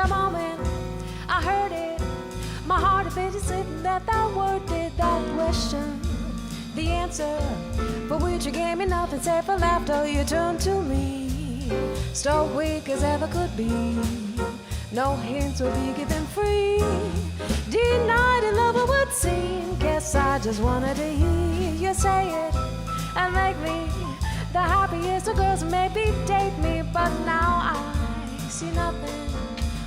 the moment I heard it, my heart had been sitting that word did that question. The answer for which you gave me nothing save for laughter. You turned to me, stoic as ever could be. No hints would be given free. Denied a lover would seem. Guess I just wanted to hear you say it and make me the happiest of girls. Maybe date me, but now I see nothing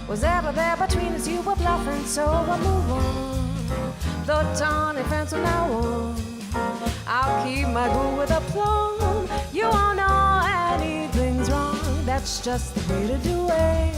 was ever there between us. You were bluffing, so I move on. The tawny fence from now on. I'll keep my cool with aplomb. You won't know anything's wrong. That's just the way to do it.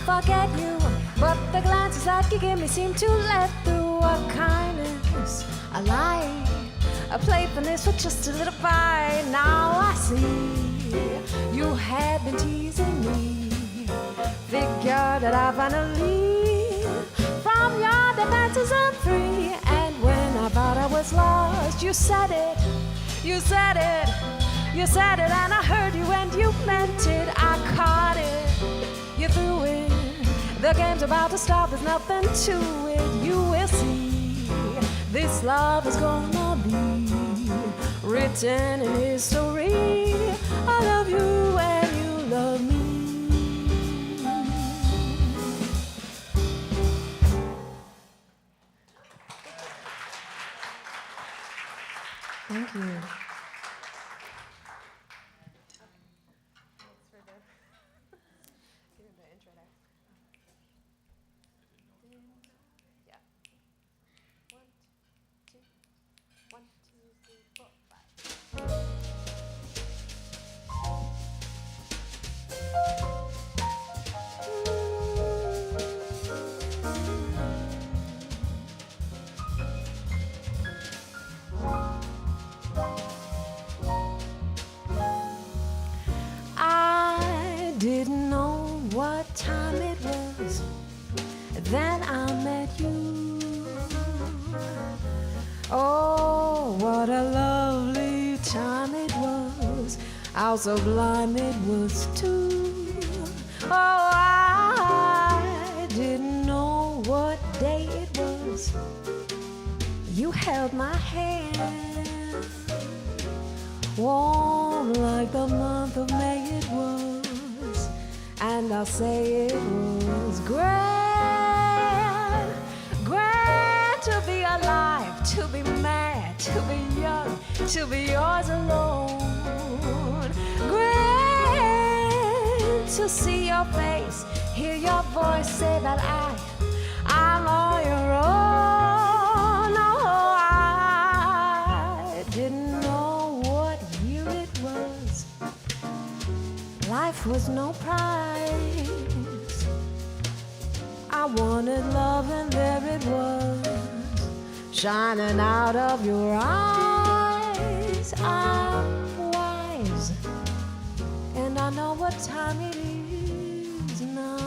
Forget you, but the glances that you give me seem to let through a kindness, a lie, a playfulness with just a little fight. Now I see you had been teasing me. Figure that I finally from your defenses I'm free. And when I thought I was lost, you said it, you said it, you said it, and I heard you and you meant it. I caught it, you threw it. The game's about to start, there's nothing to it. You will see, this love is gonna be written in history. I love you and you love me. Thank you. Didn't know what time it was. Then I met you. Oh, what a lovely time it was. How sublime it was too. Oh, I didn't know what day it was. You held my hand. warm like the month of May it was, and I'll say it was grand, grand to be alive, to be mad, to be young, to be yours alone. Grand to see your face, hear your voice, say that I'm all your own. Oh, I didn't know what year it was. Life was no prize. I wanted love and there it was, shining out of your eyes. I'm wise, and I know what time it is now.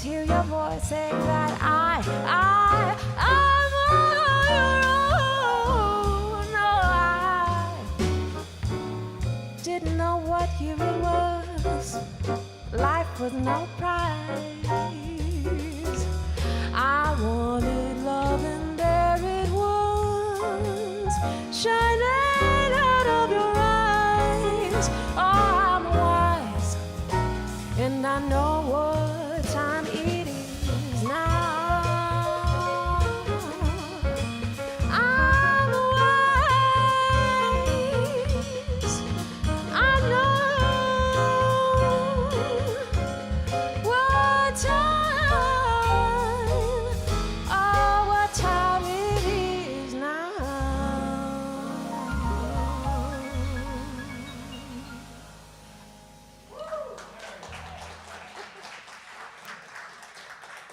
Hear your voice say that I'm all your own. No, I didn't know what year it was. Life was no prize. I wanted love and there it was, shining out of your eyes. Oh, I'm wise, and I know what time it is.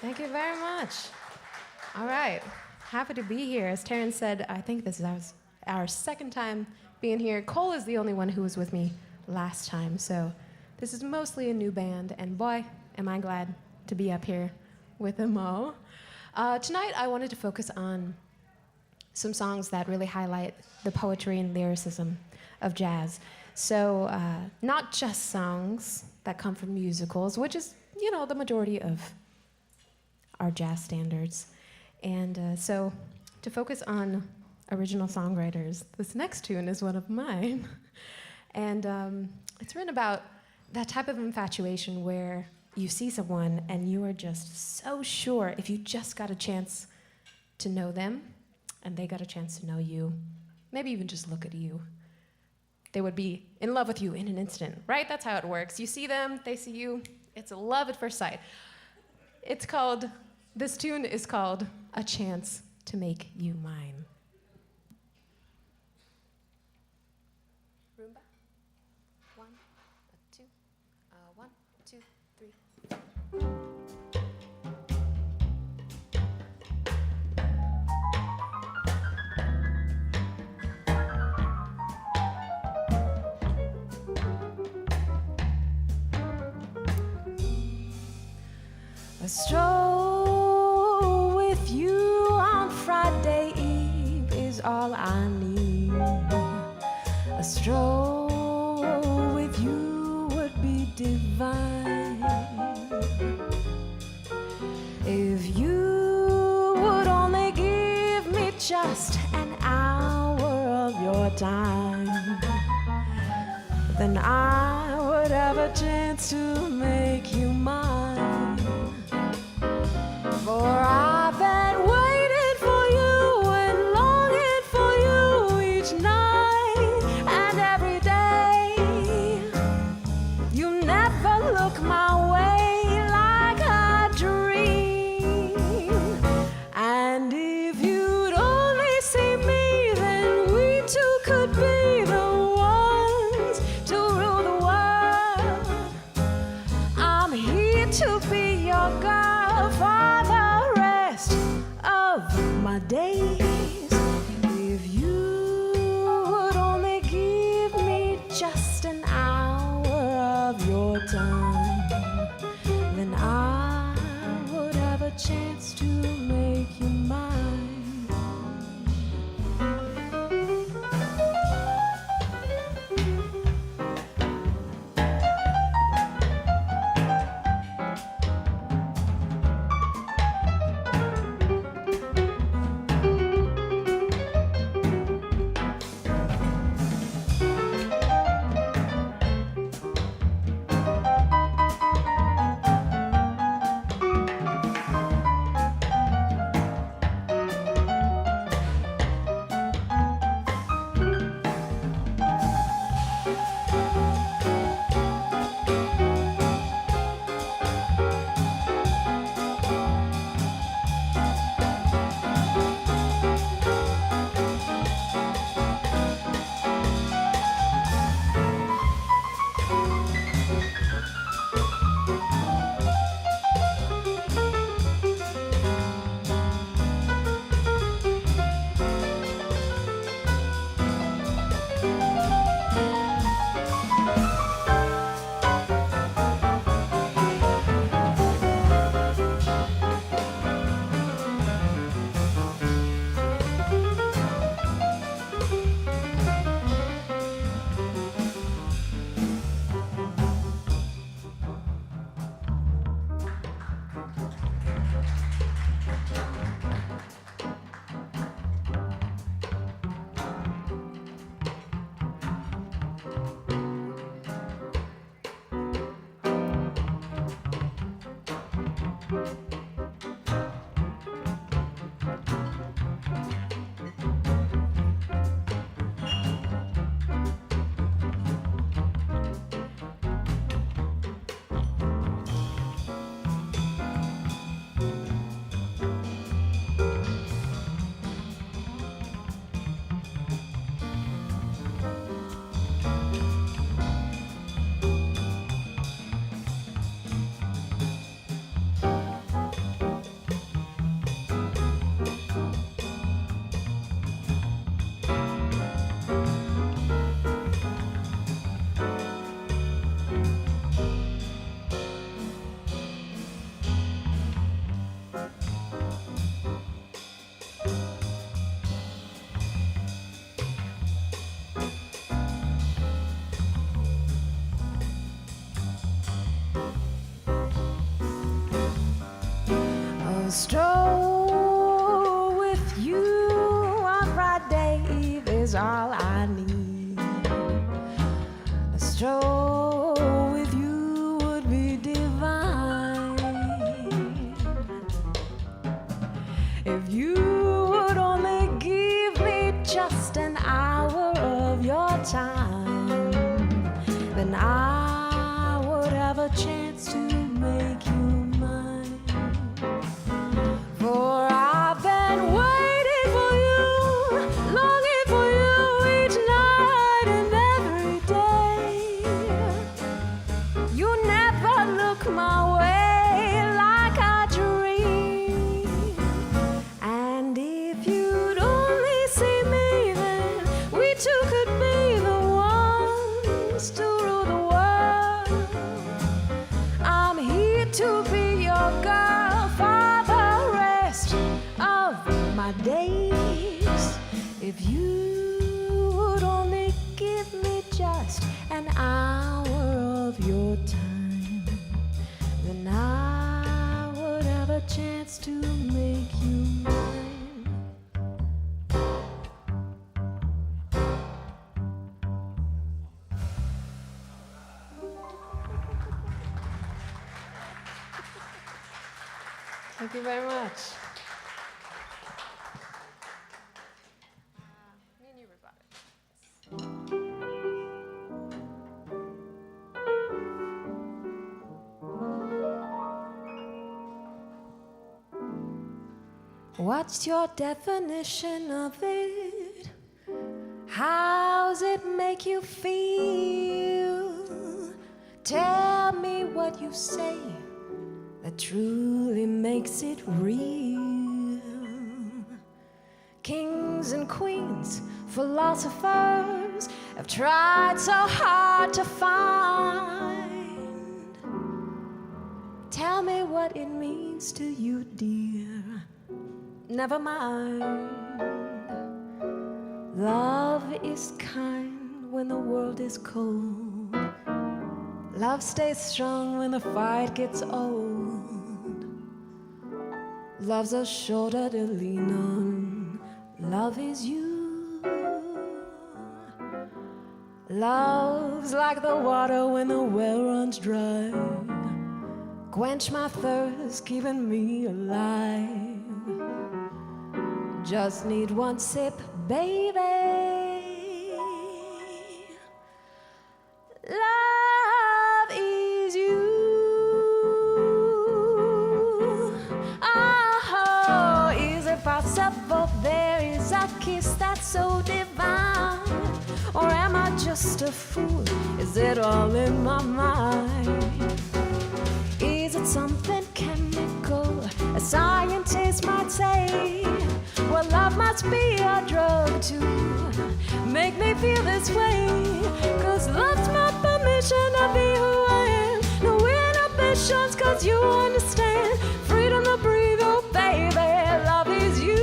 Thank you very much. All right. Happy to be here. As Terence said, I think this is our second time being here. Cole is the only one who was with me last time, so this is mostly a new band, and boy, am I glad to be up here with them all. Tonight, I wanted to focus on some songs that really highlight the poetry and lyricism of jazz. So not just songs that come from musicals, which is, you know, the majority of our jazz standards. And so to focus on original songwriters, this next tune is one of mine. And it's written about that type of infatuation where you see someone and you are just so sure if you just got a chance to know them and they got a chance to know you, maybe even just look at you, they would be in love with you in an instant, right? That's how it works. You see them, they see you. It's a love at first sight. This tune is called A Chance to Make You Mine. Roomba? 1, 2, 1, 2, 3. A stroll with you on Friday Eve is all I need. A stroll with you would be divine. If you would only give me just an hour of your time, then I would have a chance to make you mine. For I've been waiting for you and longing for you each night and every day. You never look my way like I dream. And if you'd only see me, then we two could be the ones to rule the world. I'm here to be your girl for the rest of my days. If you would only give me just an hour of your time, then I would have a chance to make you mine. stroll with you on Friday Eve is all I need. A stroll with you would be divine. If you would only give me just an hour of your time, then I would have a chance to make you mine. For I've been waiting for you, longing for you each night and every day. You never look my way like I dream. And if you'd only see me, then we two could be the ones to rule the world. I'm here to be your girl for the rest of my days. If you would only give me just an hour of your time, then I would have a chance to make you mine. Thank you very much. What's your definition of it? How's it make you feel? Tell me what you say that truly makes it real. Kings and queens, philosophers have tried so hard to find. Tell me what it means to you, dear. Never mind. Love is kind when the world is cold. Love stays strong when the fight gets old. Love's a shoulder to lean on. Love is you. Love's like the water when the well runs dry. Quench my thirst, keeping me alive. Just need one sip, baby. Love is you. Oh, is it possible there is a kiss that's so divine? Or am I just a fool? Is it all in my mind? Is it something chemical? A scientist might say, well, love must be a drug to make me feel this way. 'Cause love's my permission to be who I am. No inhibitions, 'cause you understand. Freedom to breathe, oh baby, love is you.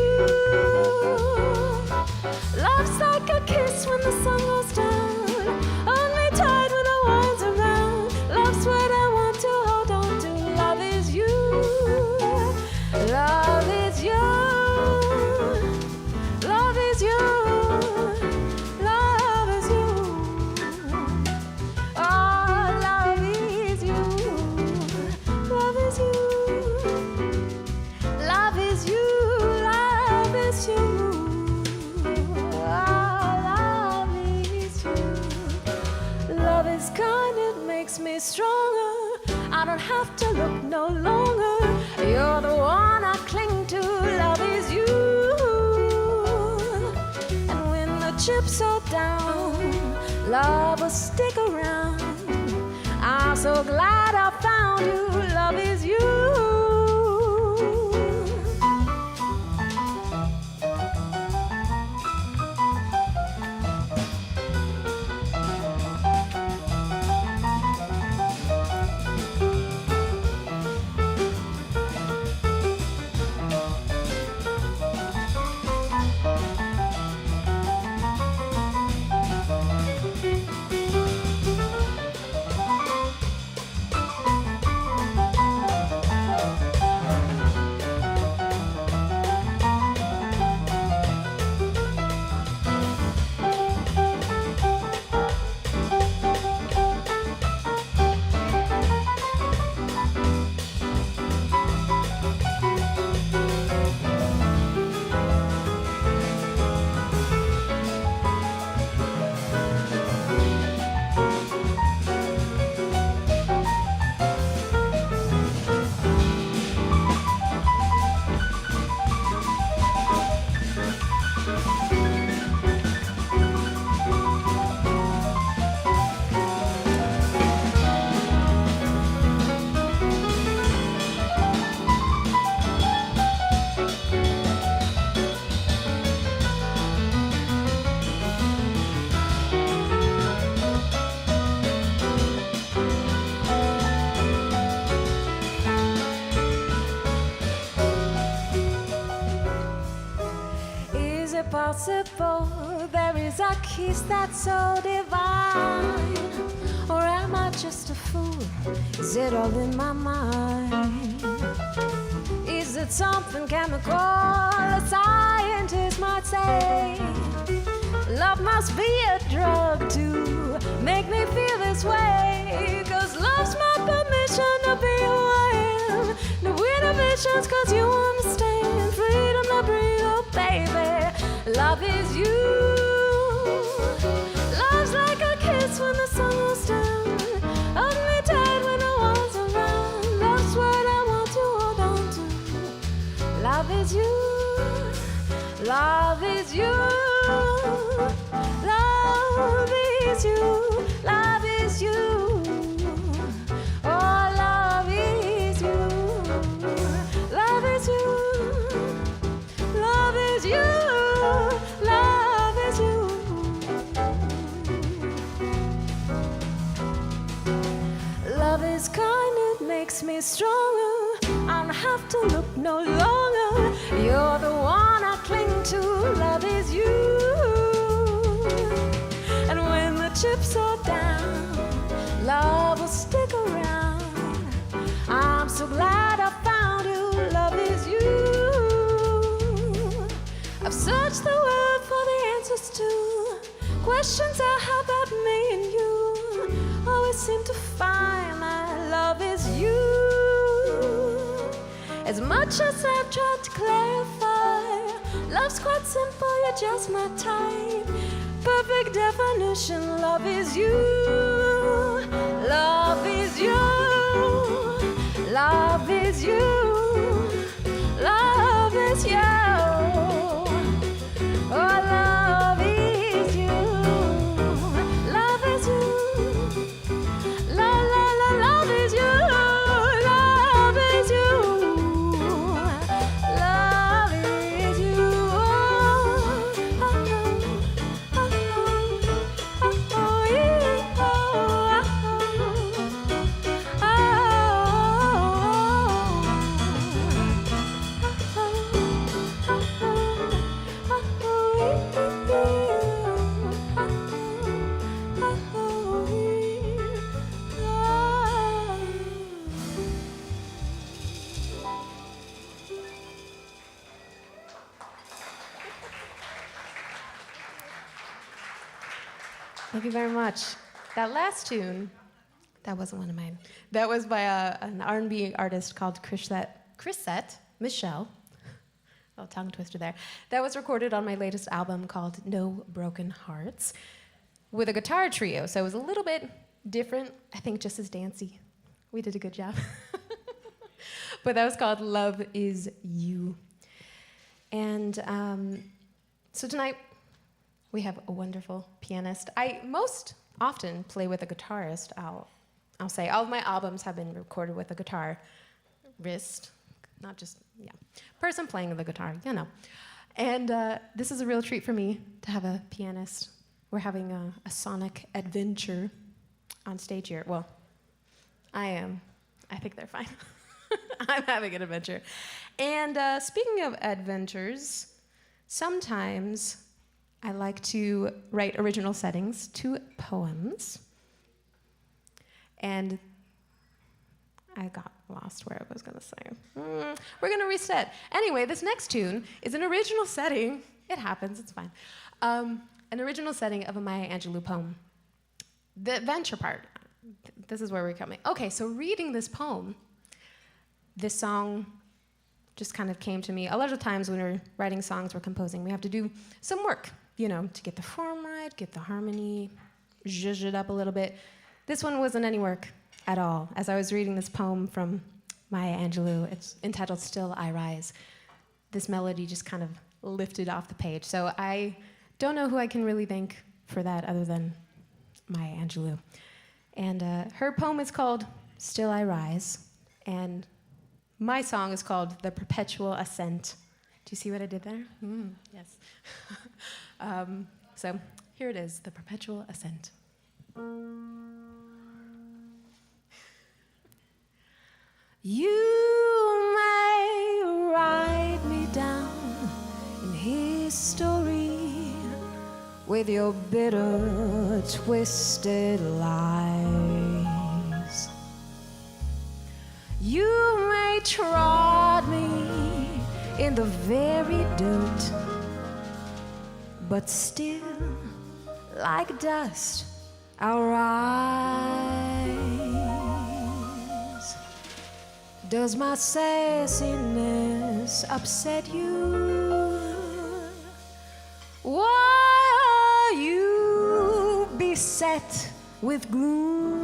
Love's like a kiss when the sun goes down. Hold me tight when the wind's around. Love's what I want to hold on to. Love is you. Love is you. Love is you. Love is you. Oh, love is you. Love is you. Love is you. Love is you. Oh, love is you. Love is kind, it makes me stronger. I don't have to look no longer. You're the one I cling to. Love is you. And when the chips are down, love will stick around. I'm so glad I found you. Love is you. impossible. There is a kiss that's so divine. Or am I just a fool? Is it all in my mind? Is it something chemical? A scientist might say. Love must be a drug to make me feel this way. 'Cause love's my permission to be who I am. No inhibitions 'cause you understand. Freedom to breathe, oh baby. Love is you. Love's like a kiss when the sun goes down. Hold me tight when no one's around. Love's what I want to hold on to. Love is you. Love is you. Love is you. Love is you. Oh, love is you. Love is you. Love is you. Love is you. Love is kind, it makes me stronger. I don't have to look no longer. You're the one I cling to. Love is you. And when the chips are down, love will stick around. I'm so glad I found you. Love is you. I've searched the world for the answers to questions I have about me and you. Always seem to find that love is you. As much as I've tried to clarify, love's quite simple, you're just my type. Perfect definition, love is you. Love is you. Love is you. Love is you. Oh, love is you. Love is you. La la la, love is you. Love is you. Love is you. Oh, oh, oh, oh, oh, yeah, oh, Thank you very much. That last tune, that wasn't one of mine. That was by an R&B artist called Chrisette Michelle. Oh, tongue twister there. That was recorded on my latest album called No Broken Hearts with a guitar trio. So it was a little bit different, I think just as dancey. We did a good job. But that was called Love Is You. And so tonight, we have a wonderful pianist. I most often play with a guitarist. I'll say all of my albums have been recorded with a guitarist, not just, person playing the guitar, you know. And this is a real treat for me to have a pianist. We're having a sonic adventure on stage here. Well, I am. I think they're fine. I'm having an adventure. And speaking of adventures, sometimes I like to write original settings to poems. And I got lost where I was going to say. We're going to reset. Anyway, this next tune is an original setting. It happens, it's fine. An original setting of a Maya Angelou poem. The adventure part, this is where we're coming. Okay, so reading this poem, this song just kind of came to me. A lot of times when we're writing songs, we're composing, we have to do some work, you know, to get the form right, get the harmony, zhuzh it up a little bit. This one wasn't any work at all. As I was reading this poem from Maya Angelou, it's entitled Still I Rise, this melody just kind of lifted off the page. So I don't know who I can really thank for that other than Maya Angelou. And her poem is called Still I Rise, and my song is called The Perpetual Ascent. Do you see what I did there? Yes. So here it is, The Perpetual Ascent. You may write me down in history with your bitter, twisted lies. You may trod me in the very dirt, but still, like dust, I'll rise. Does my sassiness upset you? Why are you beset with gloom?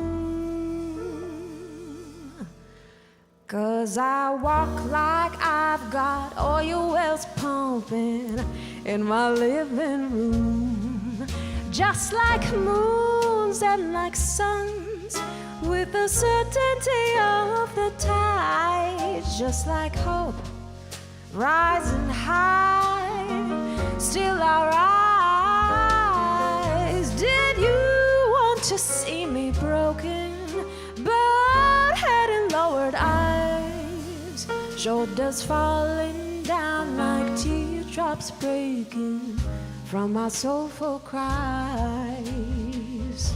'Cause I walk like I've got oil wells pumping in my living room, just like moons and like suns, with the certainty of the tide, just like hope rising high, still I rise. Did you want to see me broken, but head and lowered eyes, shoulders falling down like teardrops breaking from my soulful cries?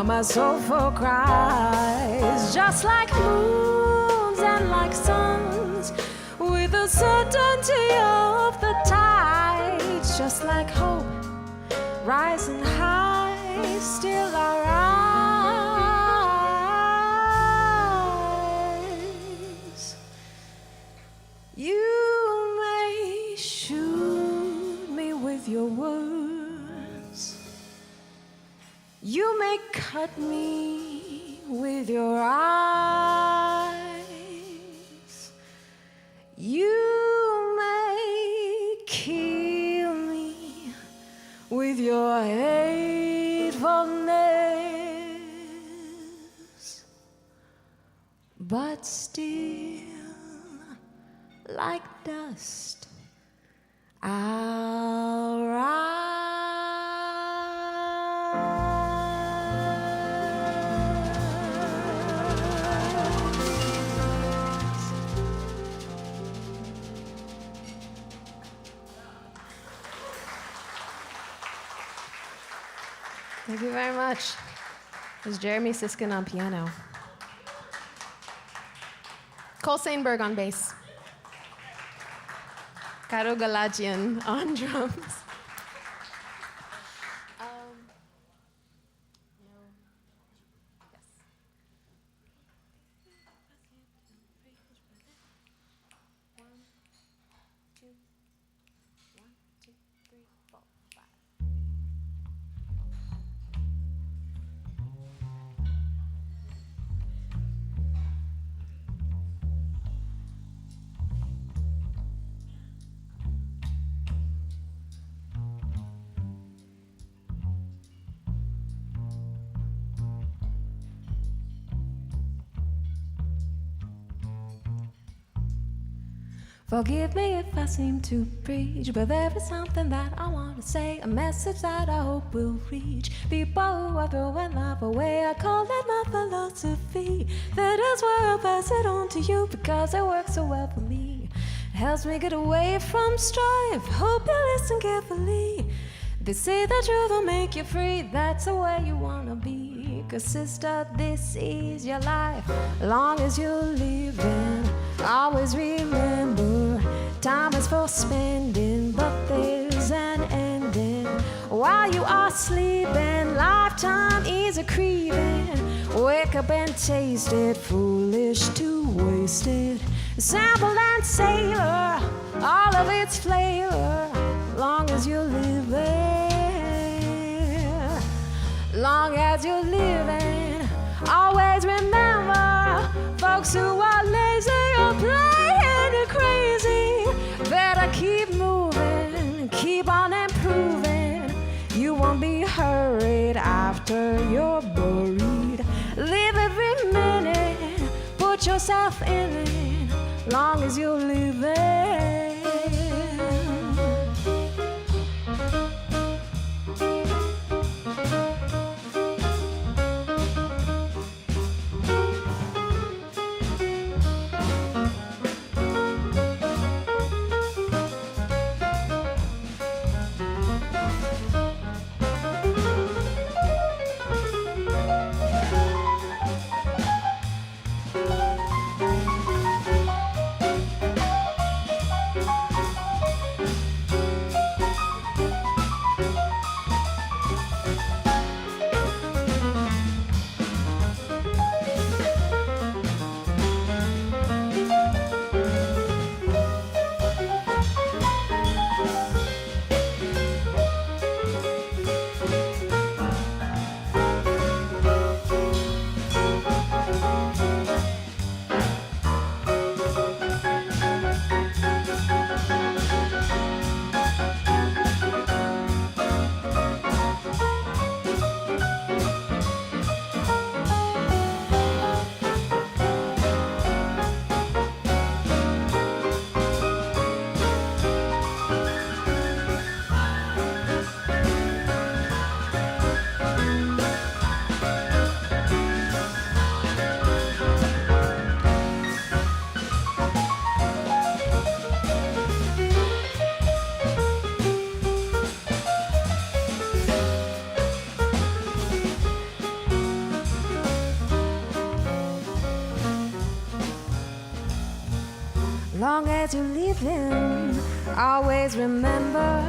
My soulful cries, just like moons and like suns, with the certainty of the tides, just like hope rising high, still I rise. You may shoot me with your words, you may cut me with your eyes, you may kill me with your hatefulness, but still, like dust, I'll rise. Thank you very much. There's Jeremy Siskin on piano. Cole Sainberg on bass. Caro Galajian on drums. Forgive me if I seem to preach, but there is something that I want to say, a message that I hope will reach people who are throwing life away. I call that my philosophy. That is why I pass it on to you, because it works so well for me. It helps me get away from strife. Hope you listen carefully. They say the truth will make you free. That's the way you wanna be. 'Cause sister, this is your life. Long as you're living, always remember, time is for spending, but there's an ending. While you are sleeping, lifetime is a creeping. Wake up and taste it, foolish to waste it. Sample and savor all of its flavor. Long as you're living, long as you're living, always remember, folks who are lazy or playing crazy, better keep moving, keep on improving. You won't be hurried after you're buried. Live every minute, put yourself in it, long as you're living. Long as you're living, always remember,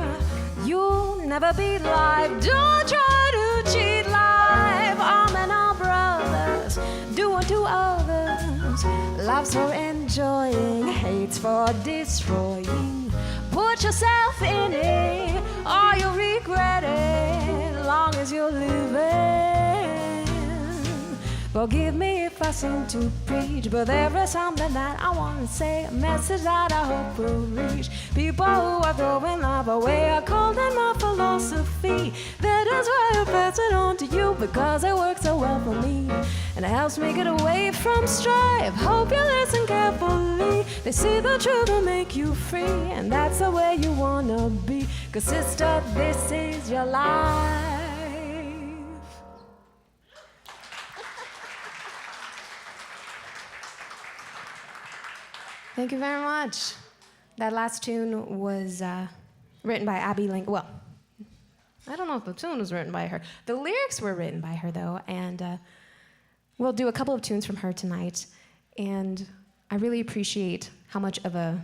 you'll never beat life. Don't try to cheat life. All men are brothers, do unto others. Love's for enjoying, hate's for destroying. Put yourself in it, or you'll regret it. Long as you're living. Forgive me if I seem to preach, but there is something that I want to say, a message that I hope will reach people who are throwing life away. I call that my philosophy. That is why I pass it on to you, because it works so well for me. And it helps me get away from strife. Hope you listen carefully. They say the truth will make you free, and that's the way you wanna be. 'Cause sister, this is your life. Thank you very much. That last tune was written by Abby Lincoln. Well, I don't know if the tune was written by her. The lyrics were written by her, though, and we'll do a couple of tunes from her tonight. And I really appreciate how much of an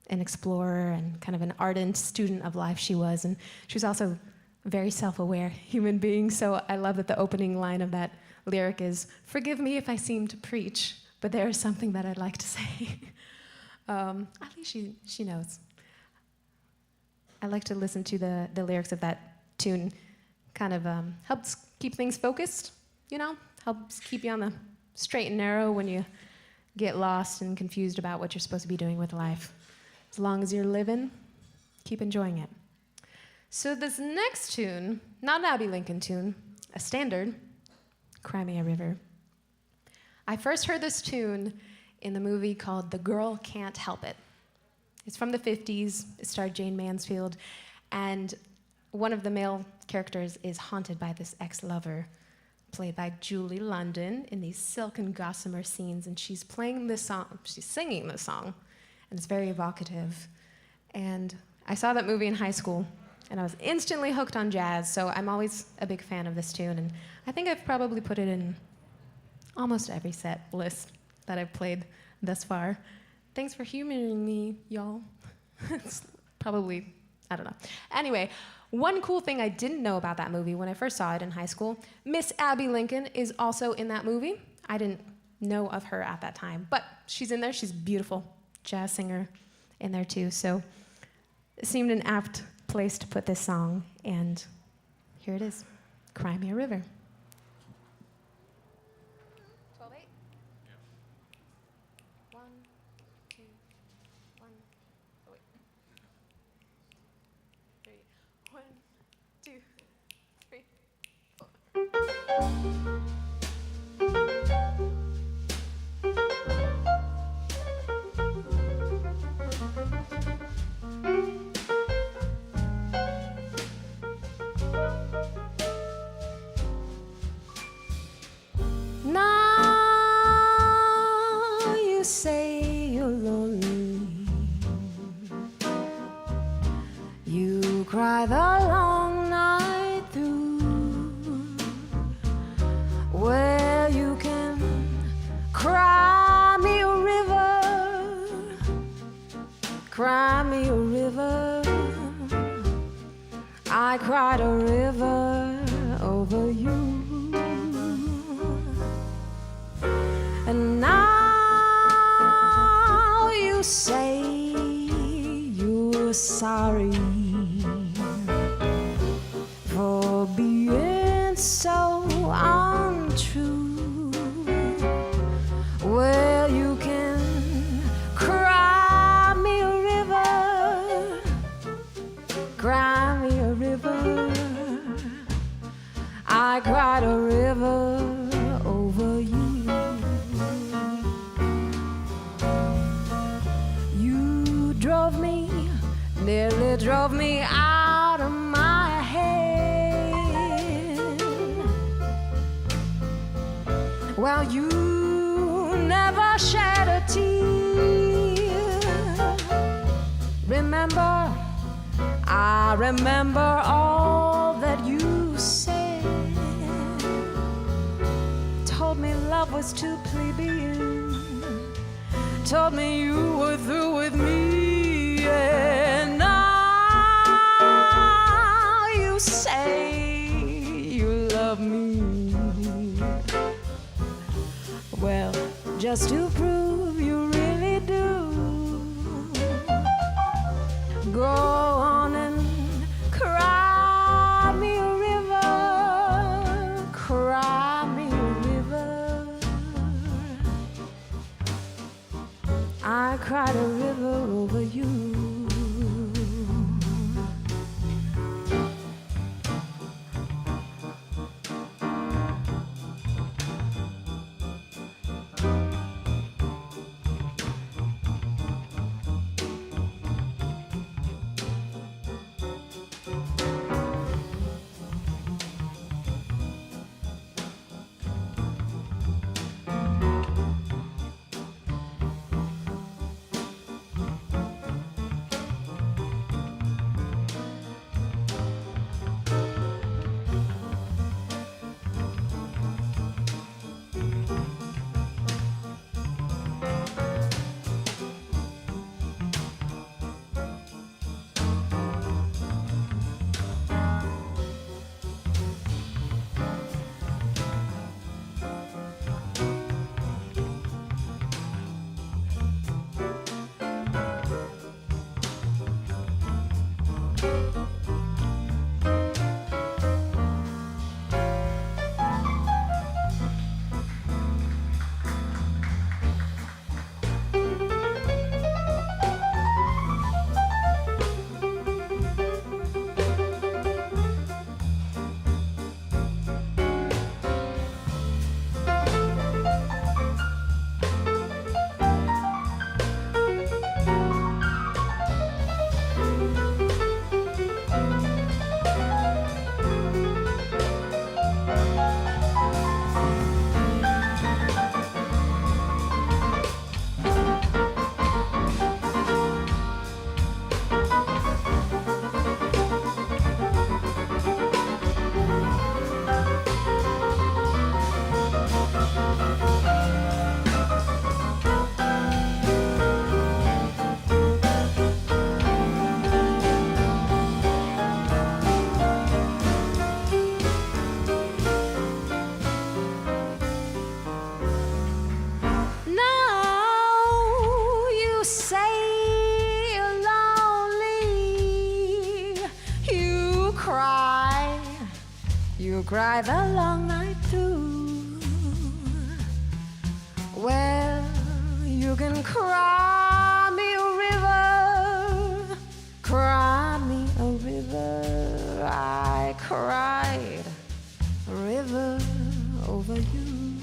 explorer and kind of an ardent student of life she was. And she was also a very self-aware human being, so I love that the opening line of that lyric is, "Forgive me if I seem to preach, but there is something that I'd like to say." At least she knows. I like to listen to the lyrics of that tune. Kind of helps keep things focused, you know? Helps keep you on the straight and narrow when you get lost and confused about what you're supposed to be doing with life. As long as you're living, keep enjoying it. So this next tune, not an Abbey Lincoln tune, a standard, Cry Me a River. I first heard this tune in the movie called The Girl Can't Help It. It's from the 50s. It starred Jane Mansfield. And one of the male characters is haunted by this ex-lover, played by Julie London, in these silk and gossamer scenes. And she's playing this song, she's singing this song, and it's very evocative. And I saw that movie in high school, and I was instantly hooked on jazz, so I'm always a big fan of this tune. And I think I've probably put it in almost every set list that I've played thus far. Thanks for humoring me, y'all. It's probably, I don't know. Anyway, one cool thing I didn't know about that movie when I first saw it in high school, Miss Abbey Lincoln is also in that movie. I didn't know of her at that time, but she's in there. She's a beautiful jazz singer in there too, so it seemed an apt place to put this song, and here it is, Cry Me a River. 12-8? Yeah. 1, 2, 1, oh wait. 3, 1, 2, 3, 4. Now you say you're lonely. You cry the long night through. Well, you can cry me a river, cry me a river. I cried a river over you. And now you say you're sorry for being so untrue. Well, you can cry me a river, cry me a river. I cried a river over you. Drove me, nearly drove me out of my head. Well, you never shed a tear. Remember, I remember all that you said. Told me love was too plebeian. Told me you were through with me. And now you say you love me. Well, just to prove you really do, go on and cry me a river, cry me a river. I cried a river over you. cry the long night through. Well, you can cry me a river, cry me a river. I cried a river over you.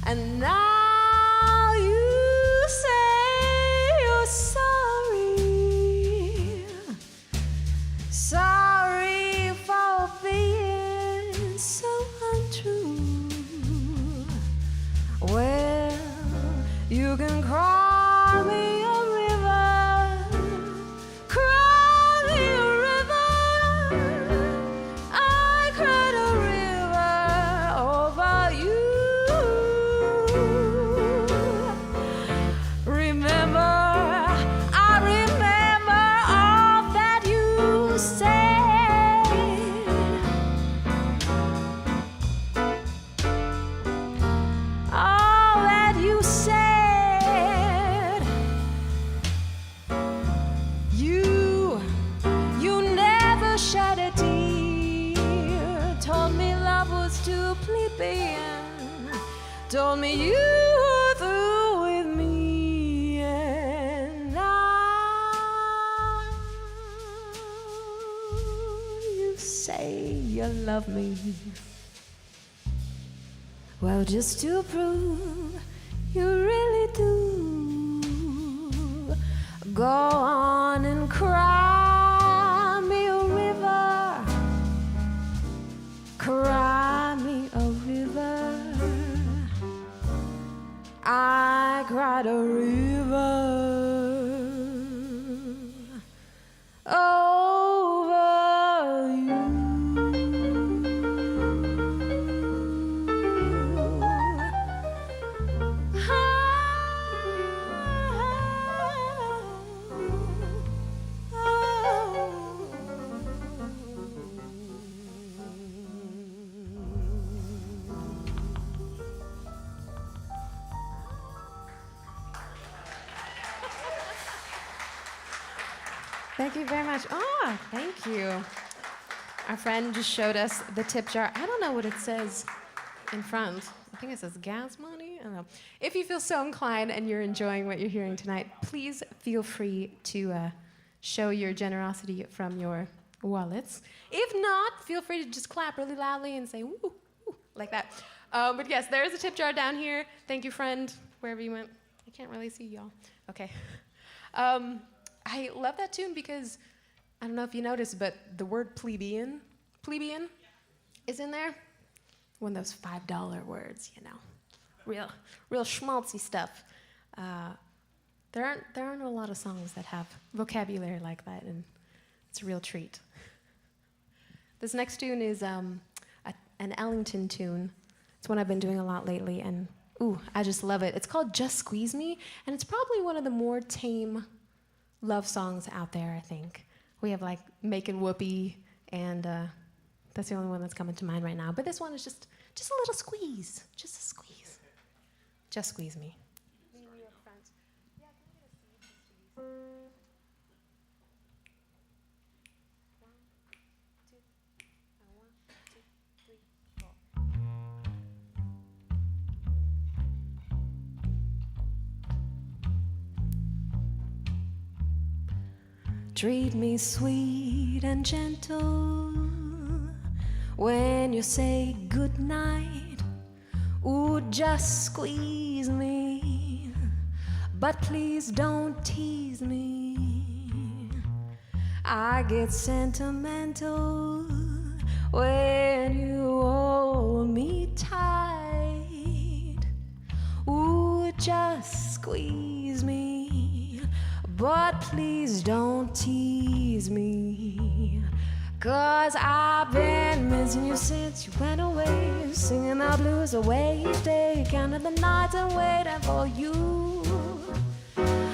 And now you say you're sorry, sorry for being so untrue. Well, you can cry me a river, cry me a river. I cried a river over you. Remember, I remember all that you said. All that you said. You never shed a tear. Told me love was too plebeian. Told me you were through with me. And now you say you love me. Well, just to prove you really do, go on and cry me a river, cry me a river. I cried a river over you. Thank you very much. Oh, thank you. Our friend just showed us the tip jar. I don't know what it says in front. I think it says gas money. I don't know. If you feel so inclined and you're enjoying what you're hearing tonight, please feel free to show your generosity from your wallets. If not, feel free to just clap really loudly and say woo, woo, like that. But yes, there is a tip jar down here. Thank you, friend, wherever you went. I can't really see y'all. Okay. I love that tune because, I don't know if you noticed, but the word plebeian is in there. One of those $5 words, you know. Real schmaltzy stuff. There aren't a lot of songs that have vocabulary like that, and it's a real treat. This next tune is an Ellington tune. It's one I've been doing a lot lately, and ooh, I just love it. It's called Just Squeeze Me, and it's probably one of the more tame love songs out there, I think. We have like Make It Whoopee, and that's the only one that's coming to mind right now. But this one is just a little squeeze, just a squeeze. Just squeeze me. Treat me sweet and gentle when you say goodnight. Ooh, just squeeze me, but please don't tease me. I get sentimental when you hold me tight. Ooh, just squeeze me, but please don't tease me. 'Cause I've been missing you since you went away, singing our blues away each day, counting the nights and waiting for you.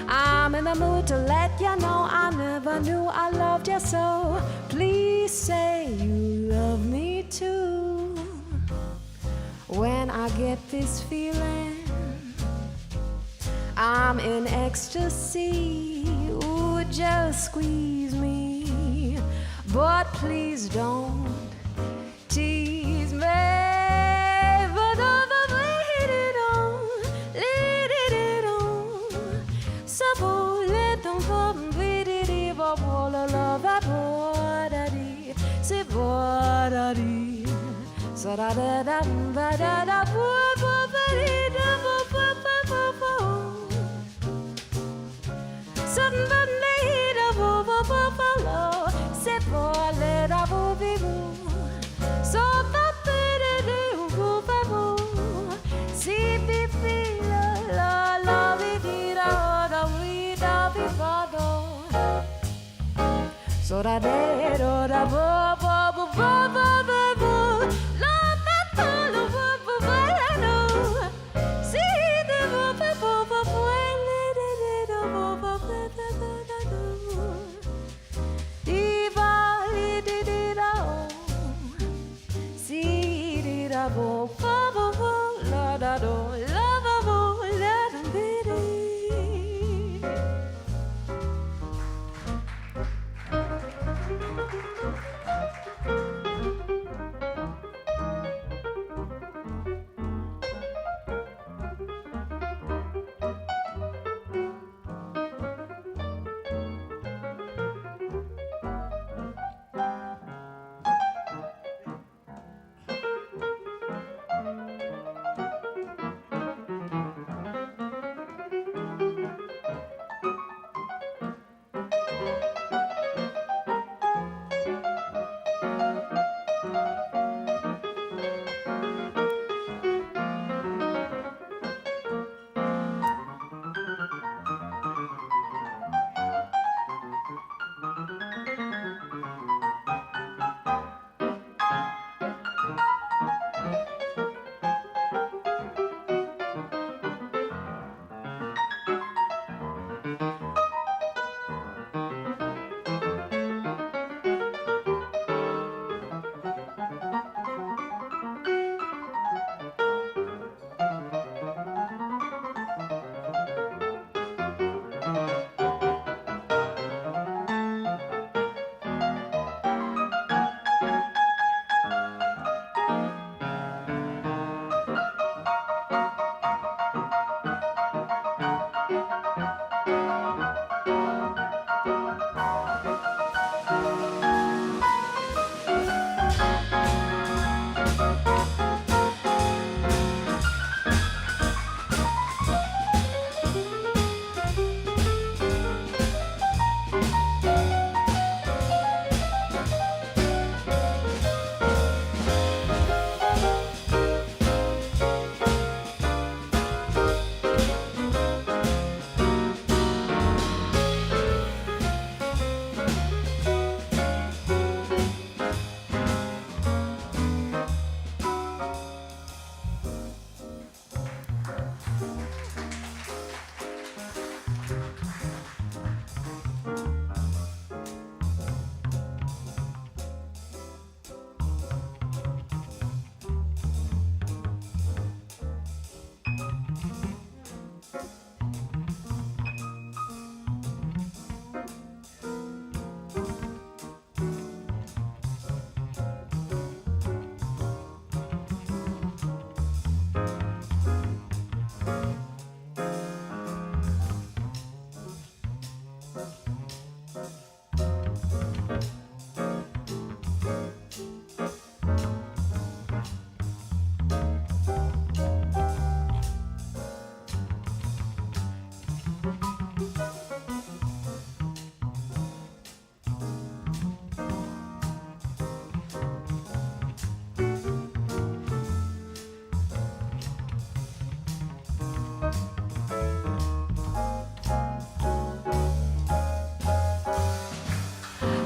I'm in the mood to let you know I never knew I loved you so. Please say you love me too. When I get this feeling, I'm in ecstasy. Ooh, just squeeze me, but please don't tease me. But let it on, let it on. So let them come with it, but all I love that boy, say boy, so da da da da da da so da da da da ba ba ba ba ba ba ba la ba ba la ba ba ba la no see the ba ba ba ba ba la da da da ba ba ba da da da do di ba li di di da see di da ba ba ba ba la da do la ba ba la da di di.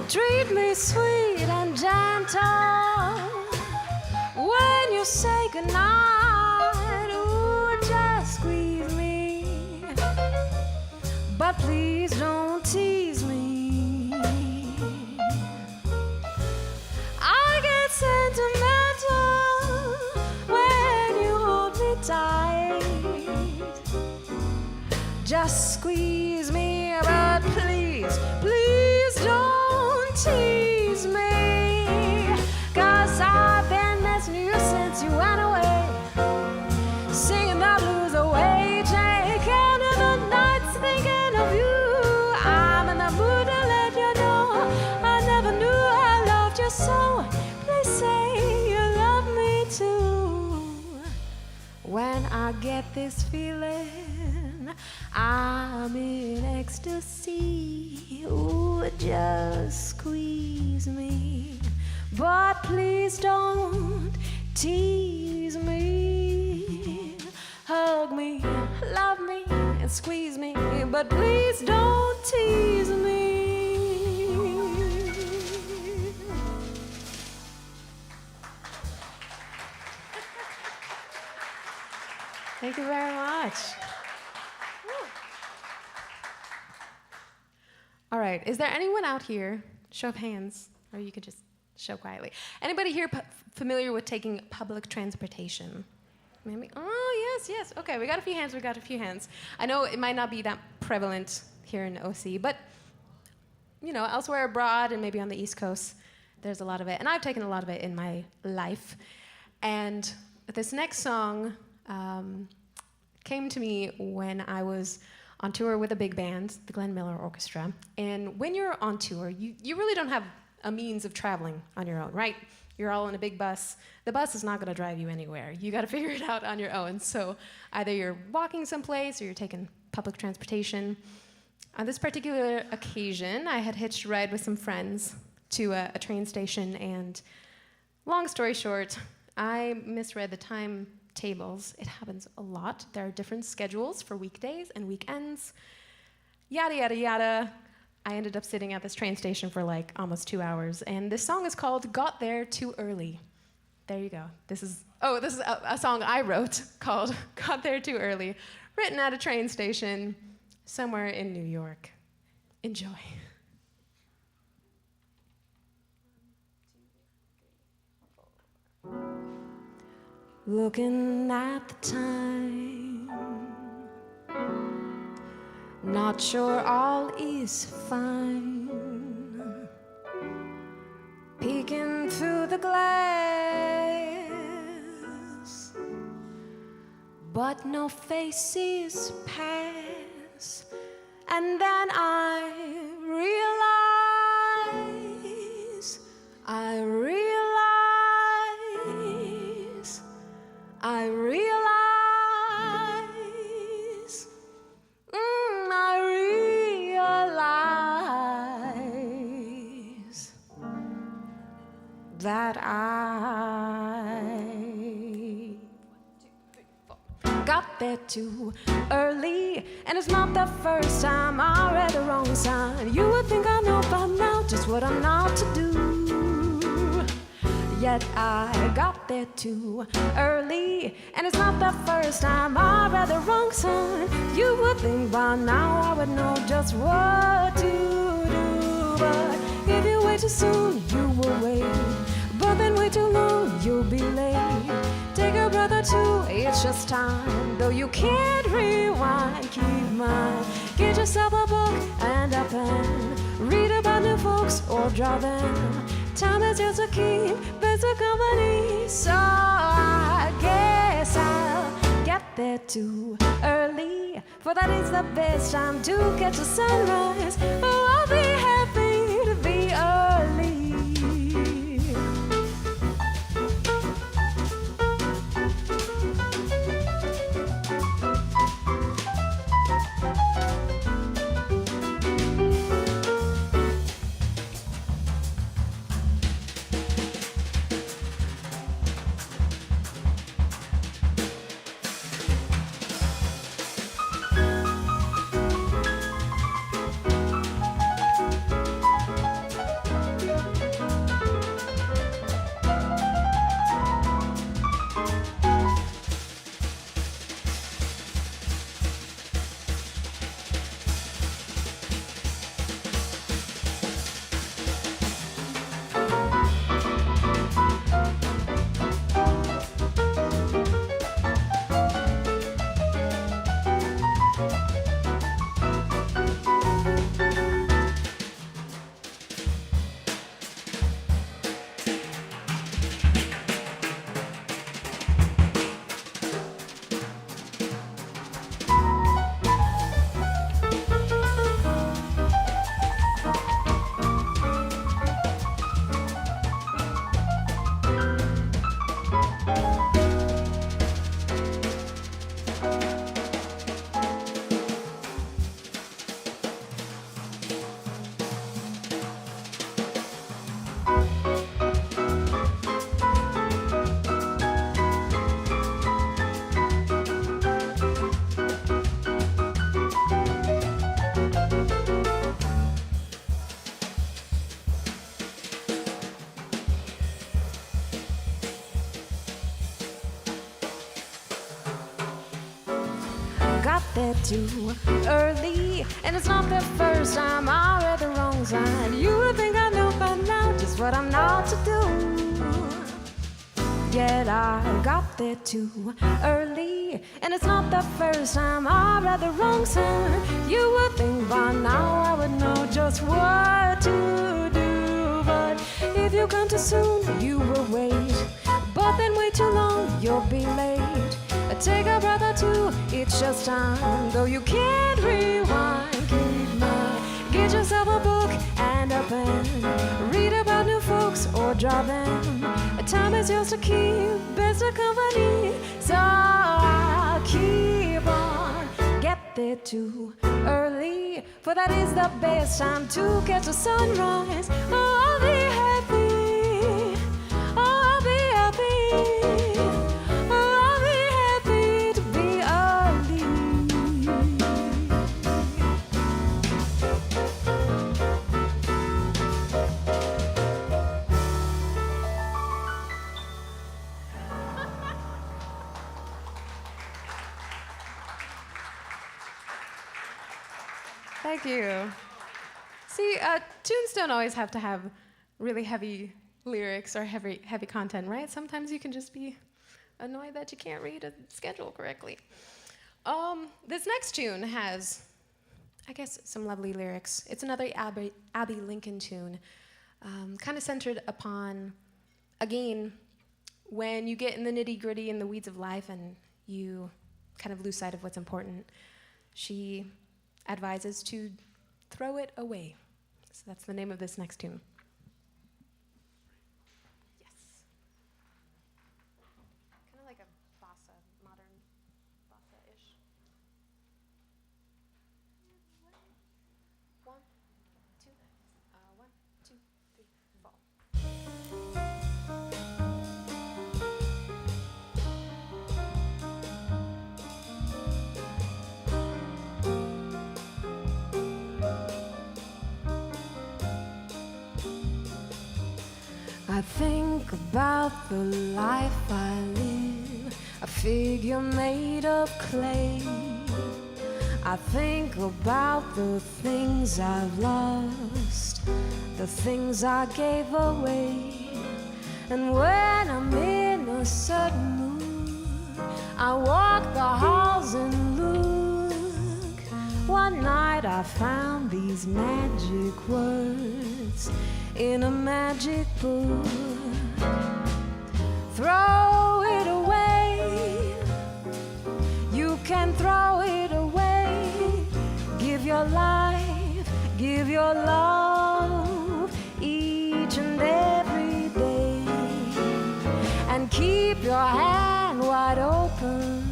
Treat me sweet and gentle when you say goodnight. Ooh, just squeeze me, but please don't tease me. I get sentimental when you hold me tight. Just squeeze me, but please, please don't tease me. I get this feeling I'm in ecstasy. Ooh, just squeeze me, but please don't tease me. Hug me, love me, and squeeze me, but please don't tease me. Thank you very much. All right, is there anyone out here, show of hands, or you could just show quietly. Anybody here familiar with taking public transportation? Maybe, oh, yes, okay, we got a few hands. I know it might not be that prevalent here in OC, but, you know, elsewhere abroad and maybe on the East Coast, there's a lot of it, and I've taken a lot of it in my life. And this next song came to me when I was on tour with a big band, the Glenn Miller Orchestra. And when you're on tour, you really don't have a means of traveling on your own, right? You're all in a big bus. The bus is not going to drive you anywhere. You got to figure it out on your own. So either you're walking someplace or you're taking public transportation. On this particular occasion, I had hitched a ride with some friends to a train station, and long story short, I misread the timetables. It happens a lot. There are different schedules for weekdays and weekends. Yada, yada, yada. I ended up sitting at this train station for like almost 2 hours, and this song is called Got There Too Early. There you go. This is a song I wrote called Got There Too Early, written at a train station somewhere in New York. Enjoy. Looking at the time, not sure all is fine. Peeking through the glass, but no faces pass. And then I realize, I realize, that I got there too early, and it's not the first time I read the wrong sign. You would think I know by now just what I'm not to do, yet I got there too early, and it's not the first time I read the wrong sign. You would think by now I would know just what to do, but if you wait too soon, you will wait. But then wait too long, you'll be late. Take a breath or two, it's just time. Though you can't rewind, keep mine. Get yourself a book and a pen. Read about new folks or draw them. Time is yours to keep, better company. So I guess I'll get there too early, for that is the best time to catch the sunrise. Oh, I'll be happy to be early. got there too early, and it's not the first time I read the wrong sign. You would think I know by now just what I'm not to do. Yet I got there too early, and it's not the first time I read the wrong sign. You would think by now I would know just what to do, but if you come too soon, you will wait. But then wait too long, you'll be late. Take a breath or two, it's just time. Though you can't rewind, keep mine. Get yourself a book and a pen. Read about new folks or draw them. Time is yours to keep, best of company. So I'll keep on. Get there too early, for that is the best time to catch the sunrise. Oh, I'll be happy. Oh, I'll be happy. Thank you. See, tunes don't always have to have really heavy lyrics or heavy content, right? Sometimes you can just be annoyed that you can't read a schedule correctly. This next tune has, I guess, some lovely lyrics. It's another Abby Lincoln tune, kind of centered upon, again, when you get in the nitty-gritty and the weeds of life and you kind of lose sight of what's important. She advises to throw it away. So that's the name of this next tune. Yes. Kind of like a bossa, modern bossa-ish. 1, 2, 1, 2, 3, 4. I think about the life I live, a figure made of clay. I think about the things I've lost, the things I gave away. And when I'm in a certain mood, I walk the halls and look. One night I found these magic words in a magic book. Throw it away. You can throw it away. Give your life, give your love each and every day. And keep your hand wide open.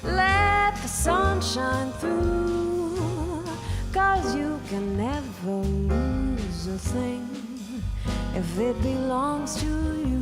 Let the sun shine through. 'Cause you can never lose a thing if it belongs to you.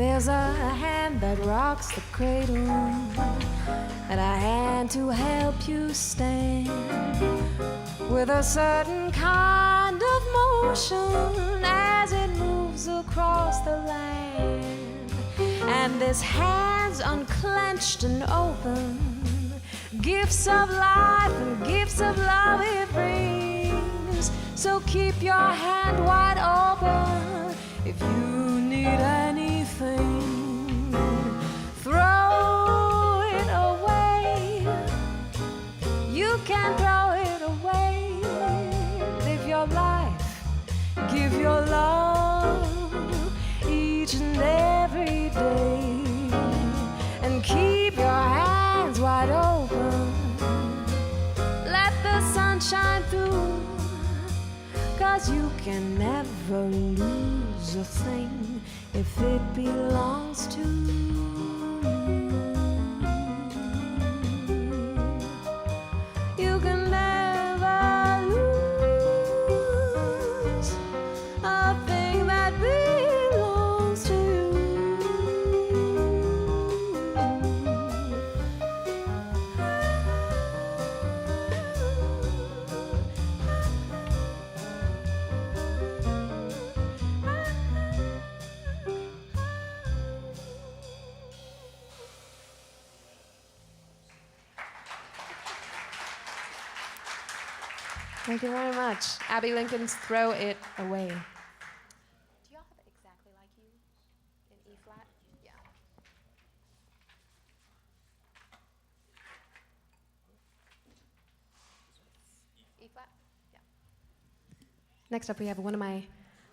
There's a hand that rocks the cradle and a hand to help you stand with a certain kind of motion as it moves across the land. And this hand's unclenched and open, gifts of life and gifts of love it brings. So keep your hand wide open if you need anything. Throw it away. You can throw it away. Live your life, give your love each and every day, and keep your hands wide open. Let the sun shine through, 'cause you can never lose a thing if it belongs to you. You can never lose a thing that belongs to you. Thank you very much. Abby Lincoln's Throw It Away. Do y'all have Exactly Like You in E flat? Yeah. E flat? Yeah. Next up, we have one of my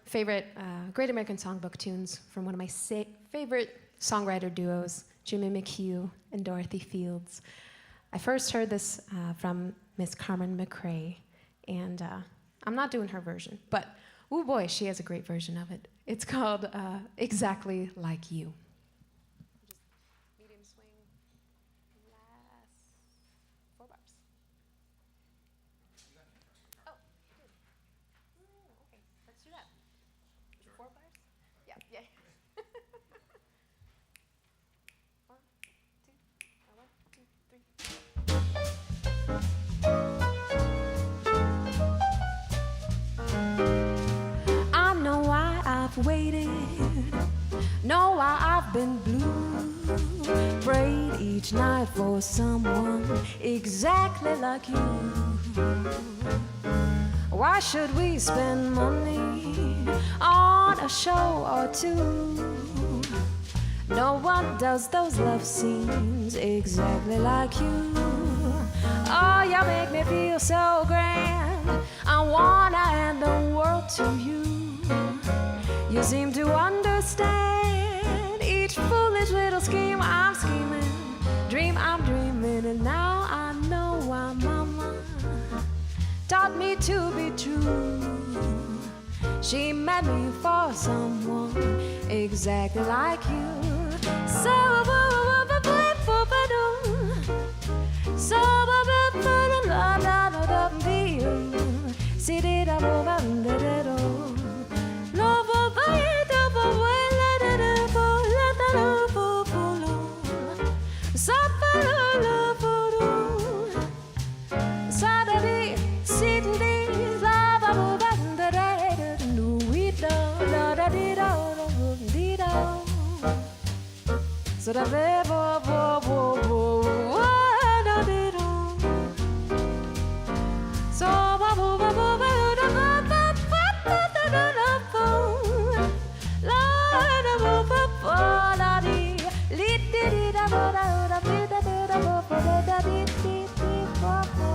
favorite Great American Songbook tunes from one of my favorite songwriter duos, Jimmy McHugh and Dorothy Fields. I first heard this from Miss Carmen McRae. And I'm not doing her version, but oh boy, she has a great version of it. It's called Exactly Like You. Just medium swing, last 4 bars. Oh, you did. Okay, let's do that. Is it 4 bars? Yeah, yeah. 1, 2, 1, 2, 3. I know why I've waited, know why I've been blue. Prayed each night for someone exactly like you. Why should we spend money on a show or two? No one does those love scenes exactly like you. Oh, you make me feel so grand. I wanna hand the world to you. You seem to understand each foolish little scheme I'm scheming, dream I'm dreaming, and now I know why Mama taught me to be true. She meant me for someone exactly like you. So so da ve bo bo bo bo da di do. So ba bo ba bo ba da ba ba ba da da da bo. La da bo ba ba da di li di di da bo da da bi da da bo bo da di di di bo bo.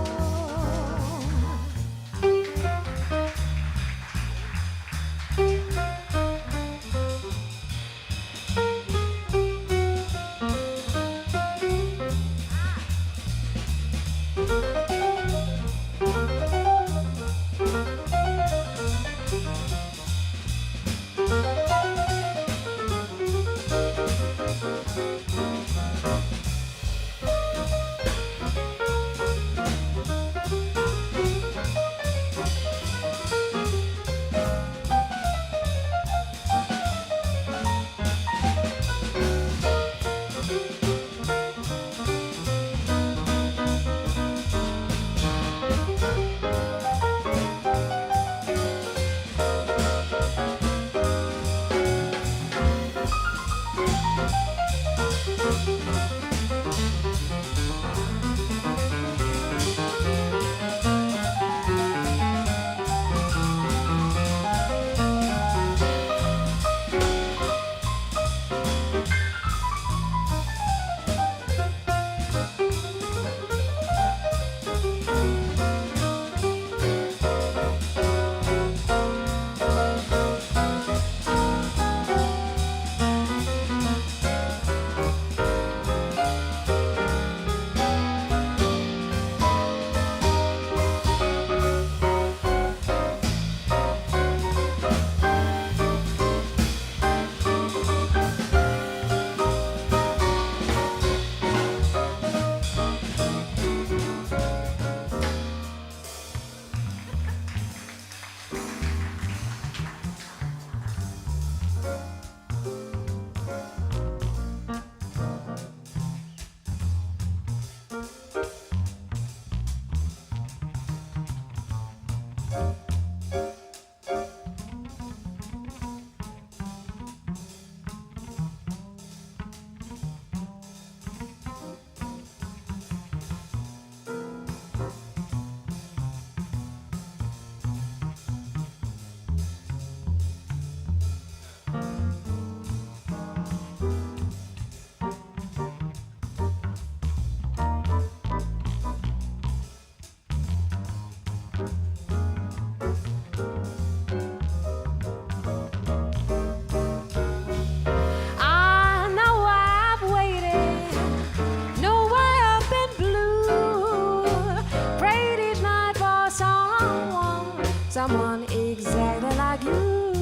Someone exactly like you.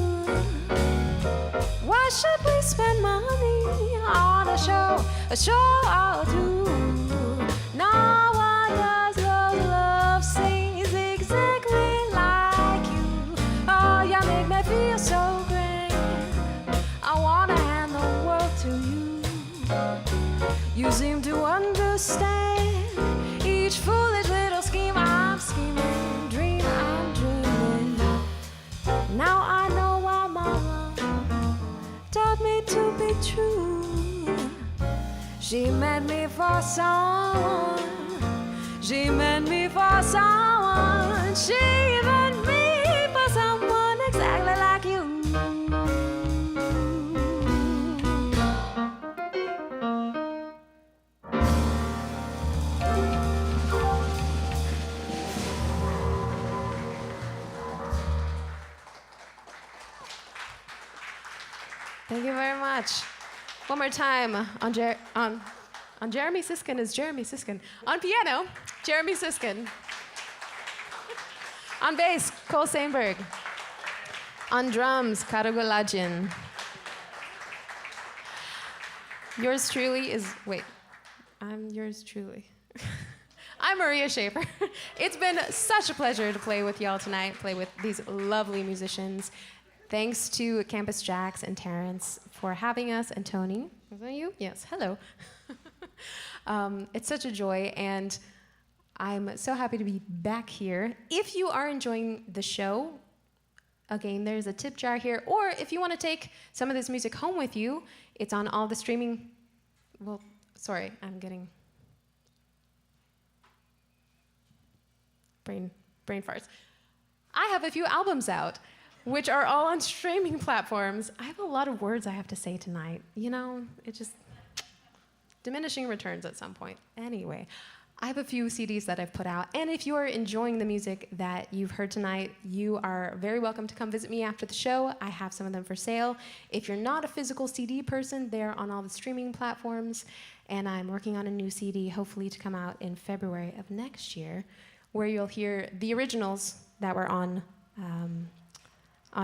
Why should we spend money on a show or two? No one does love sings exactly like you. Oh, you make me feel so great. I wanna hand the world to you. You seem to understand each foolish little scheme I'm scheming, dream I'm dreaming. Now I know why Mama taught me to be true. She meant me for someone. She meant me for someone. She meant me for someone exactly like you. Thank you very much. One more time on Jeremy Siskin is Jeremy Siskin. On piano, Jeremy Siskin. On bass, Cole Sainberg. On drums, Karo Golajin. Yours truly is, wait, I'm yours truly. I'm Maria Schafer. It's been such a pleasure to play with y'all tonight, play with these lovely musicians. Thanks to Campus JAX and Terence for having us, and Tony. Was that you? Yes, hello. It's such a joy, and I'm so happy to be back here. If you are enjoying the show, again, there's a tip jar here, or if you want to take some of this music home with you, it's on all the streaming, well, sorry, I'm getting brain farts. I have a few albums out, which are all on streaming platforms. I have a lot of words I have to say tonight. You know, it just, diminishing returns at some point. Anyway, I have a few CDs that I've put out, and if you are enjoying the music that you've heard tonight, you are very welcome to come visit me after the show. I have some of them for sale. If you're not a physical CD person, they're on all the streaming platforms, and I'm working on a new CD, hopefully to come out in February of next year, where you'll hear the originals that were on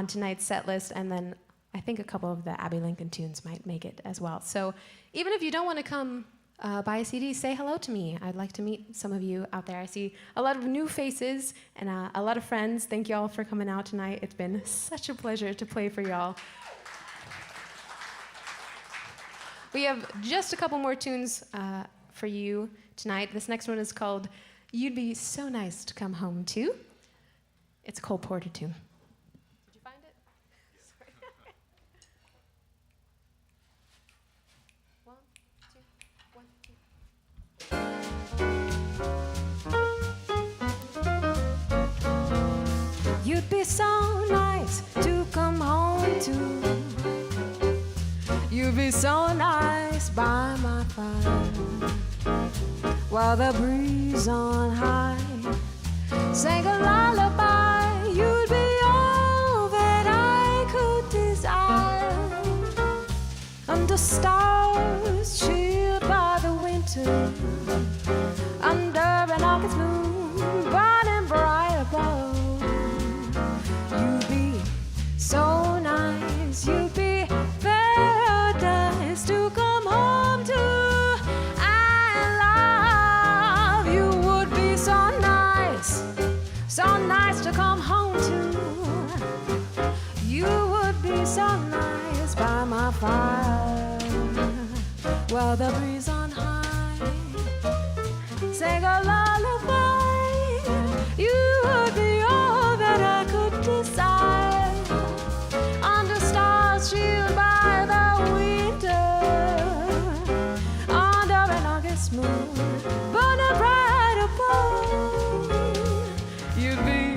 tonight's set list, and then I think a couple of the Abbey Lincoln tunes might make it as well. So even if you don't want to come buy a CD, say hello to me. I'd like to meet some of you out there. I see a lot of new faces and a lot of friends. Thank you all for coming out tonight. It's been such a pleasure to play for y'all. We have just a couple more tunes for you tonight. This next one is called You'd Be So Nice to Come Home To. It's a Cole Porter tune. You'd be so nice to come home to. You'd be so nice by my fire, while the breeze on high sang a lullaby. You'd be all that I could desire, under stars chilled by the winter, under an August moon burning bright above. You'd be so nice, you'd be paradise to come home to. I love you, would be so nice to come home to. You would be so nice by my fire, while the breeze on high sang a lullaby. You would be all that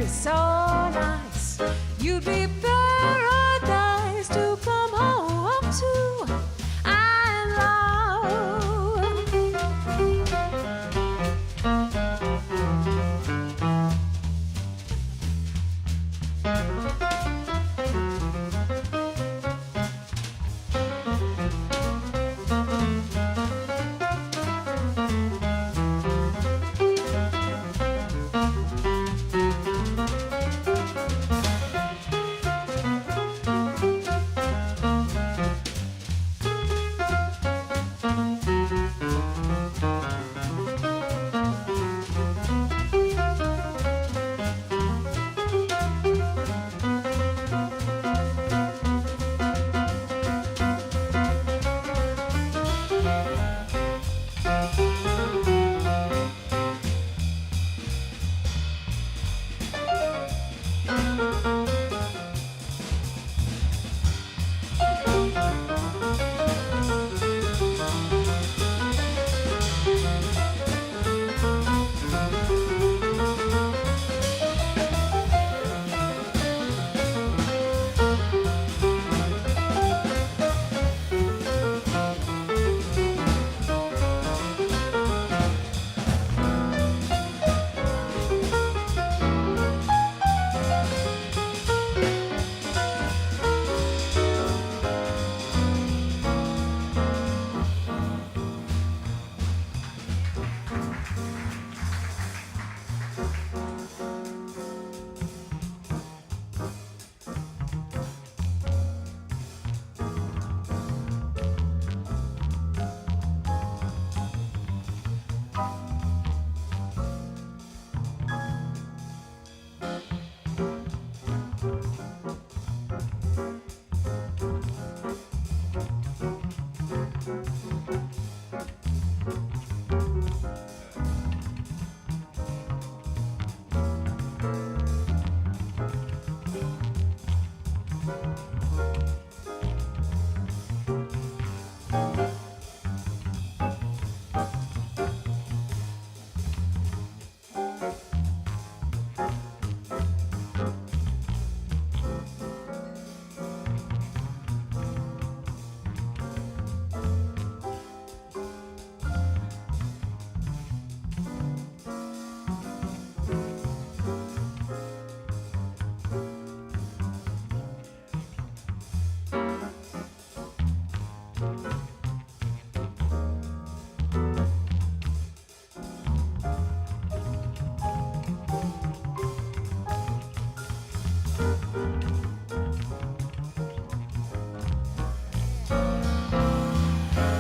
be so nice. You'd be paradise to come home to. I love.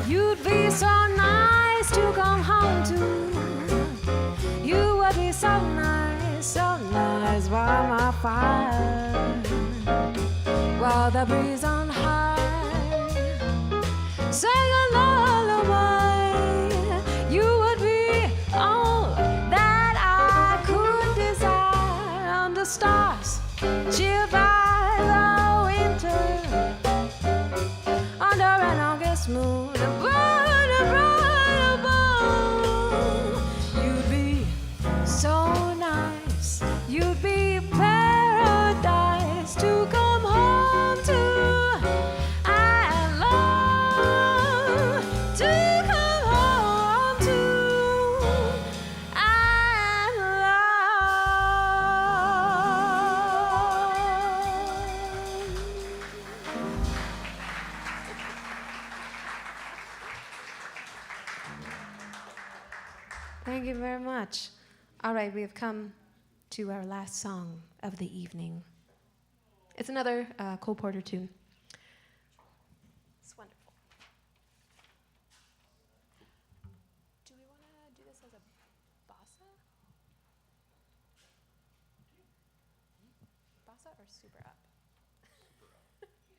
You'd be so nice to come home to. You would be so nice by my fire, while the breeze on high sang a lullaby. You would be all that I could desire under stars, chilled by the winter, under an August moon. You'd be so nice. You'd be paradise to come home to. I love to come home to. I Thank you very much. All right, we have come to our last song of the evening. It's another Cole Porter tune. It's wonderful. Do we want to do this as a bossa? Bossa or super up?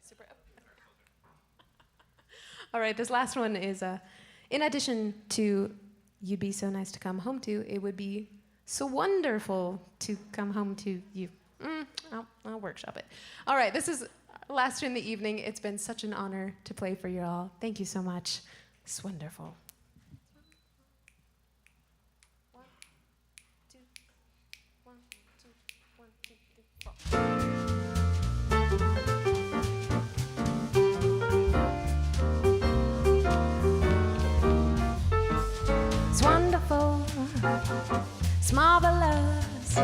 Super up. All right, this last one is, in addition to You'd Be So Nice to Come Home To, it would be so wonderful to come home to you. I'll workshop it. All right, this is last in the evening. It's been such an honor to play for you all. Thank you so much. It's wonderful. 1, 2, 1, 2, 1. It's wonderful, it's marvelous.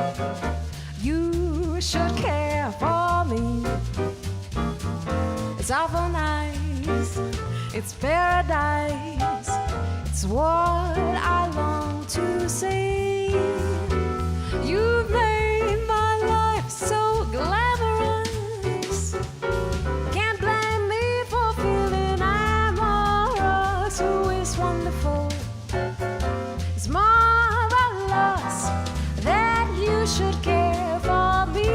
You should care for me. It's awful nice, it's paradise. It's what I long to see. You've made my life so glamorous. Can't blame me for feeling amorous. Oh, it's wonderful, it's marvelous that you should care for me.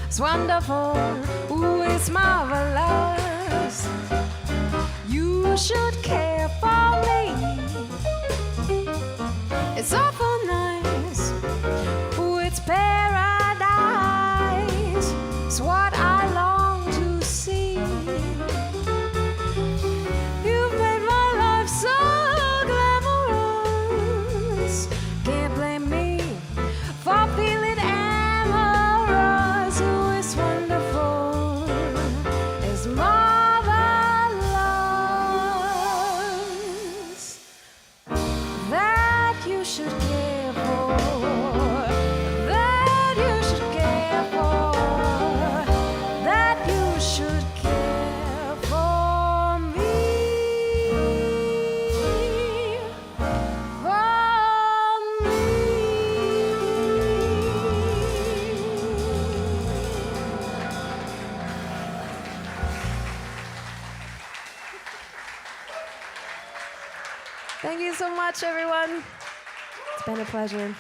It's wonderful, ooh, it's marvelous. You should care for me. It's awful nice, ooh, it's paradise. It's what I long to see. You've made my life so glamorous. Can't blame me for feeling Thank you so much, everyone. It's been a pleasure.